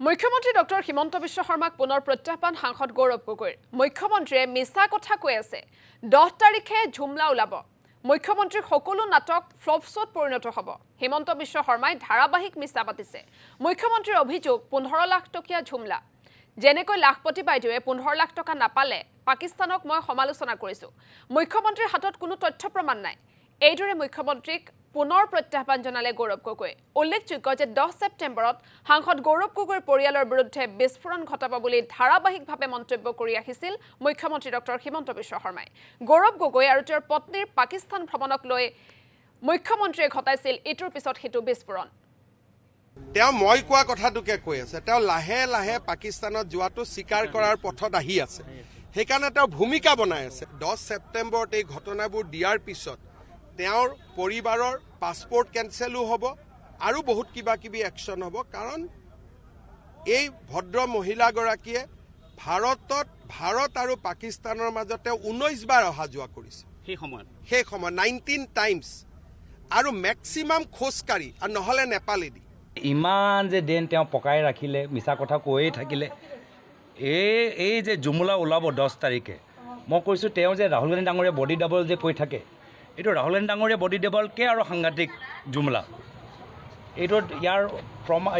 মুখ্যমন্ত্ৰী ডক্টৰ হিমন্ত বিশ্ব শৰ্মাক পুনৰ প্ৰত্যাহ্বান সাংসদ গৌৰৱ গগৈৰ মুখ্যমন্ত্ৰীয়ে মিছা কথা কৈ আছে 10 তাৰিখে ঝুমলা ওলাব মুখ্যমন্ত্ৰীৰ সকলো নাটক ফ্লপ শ্বট পৰিণত হ'ব হিমন্ত বিশ্ব শৰ্মাই ধাৰাবাহিক মিছা পাতিছে মুখ্যমন্ত্ৰীৰ অভিযোগ 15 লাখ টকীয়া ঝুমলা যেনেকৈ লাখপতি বাইদেৱে 15 লাখ টকা নাপালে পাকিস্তানক মই সমালোচনা কৰিছো মুখ্যমন্ত্ৰীৰ হাতত কোনো তথ্য প্ৰমাণ নাই এইদৰে মুখ্যমন্ত্ৰীক পুনৰ প্ৰত্যাহ্বান জনালে গৌৰৱ গগৈ উল্লেখযোগ্য যে 10 ছেপ্টেম্বৰত সাংসদ গৌৰৱ গগৈৰ পৰিয়ালৰ বিৰুদ্ধে বিস্ফোৰণ ঘটাব বুলি ধাৰাবাহিকভাৱে মন্তব্য কৰি আহিছিল মুখ্যমন্ত্ৰী ডক্টৰ হিমন্ত বিশ্ব শৰ্মাই গৌৰৱ গগৈ আৰু তেওঁৰ পত্নীৰ পাকিস্তান ভ্ৰমণক লৈ মুখ্যমন্ত্ৰীয়ে ঘটাইছিল ইটোৰ পিছত হিটো বিস্ফোৰণ তেওঁ মই কোৱা কথাটোকে কৈ আছে তেওঁ লাহে লাহে পাকিস্তানত যোৱাটো স্বীকাৰ কৰাৰ পথত আহি আছে সেইকাৰণে তেওঁ ভূমিকা বনাই আছে 10 ছেপ্টেম্বৰত এই ঘটনাবোৰ দিয়াৰ পিছত তেওঁৰ পৰিবাৰৰ পাছপোৰ্ট কেনচেলো হ'ব আৰু বহুত কিবা কিবি একশ্যন হ'ব কাৰণ এই ভদ্ৰ মহিলাগৰাকীয়ে ভাৰত আৰু পাকিস্তানৰ মাজতে 19 বাৰ অহা যোৱা কৰিছে সেই সময় 19 টাইমছ আৰু মেক্সিমাম খোজকাঢ়ি আৰু নহ'লে নেপালেদি ইমান যে দেন তেওঁ পকাই ৰাখিলে মিছা কথা কৈয়ে থাকিলে এই যে ঝুমলা ওলাব 10 তাৰিখে মই কৈছোঁ তেওঁ যে ৰাহুল গান্ধী ডাঙৰীয়া বডি ডাবল যে কৈ থাকে এইটো ৰাহুল গান্ধী ডাঙৰীয়া বডি ডাবলকে আৰু সাংঘাতিক ঝুমলা এইটো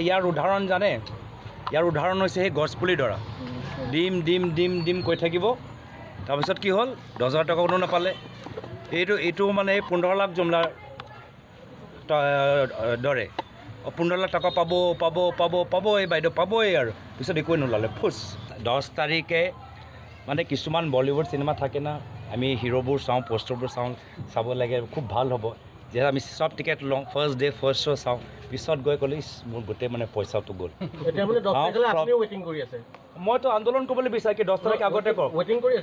ইয়াৰ উদাহৰণ জানে ইয়াৰ উদাহৰণ হৈছে সেই গছপুলি দৰা ডিম কৈ থাকিব তাৰপিছত কি হ'ল 10,000 টকা কোনো নাপালে এইটো মানে 15 লাখ ঝুমলাৰ দৰে 15 লাখ টকা পাব এই বাইদেউ পাবই আৰু পিছত একোৱে নোলালে ফুচ 10 তাৰিখে মানে কিছুমান বলিউড চিনেমা থাকে না আমি হিৰোবোৰ চাওঁ পোষ্টাৰবোৰ চাব লাগে খুব ভাল হ'ব যে আমি সব টিকেট লওঁ ফাৰ্ষ্ট ডে ফাৰ্ষ্ট শ্ব' চাওঁ পিছত গৈ ক'লে মোৰ গোটেই মানে পইচাটো গ'ল মইতো আন্দোলন কৰিবলৈ বিচাৰোঁ কি 10 তাৰিখ আগতে কওক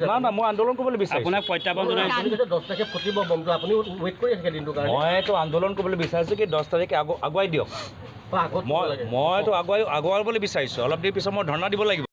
না মই আন্দোলন কৰিবলৈ বিচাৰোঁ মইতো আন্দোলন কৰিবলৈ বিচাৰিছোঁ কি 10 তাৰিখে আগুৱাই দিয়ক মইতো আগুৱাবলৈ বিচাৰিছোঁ অলপ দেৰি পিছত মই ধৰ্ণা দিব লাগিব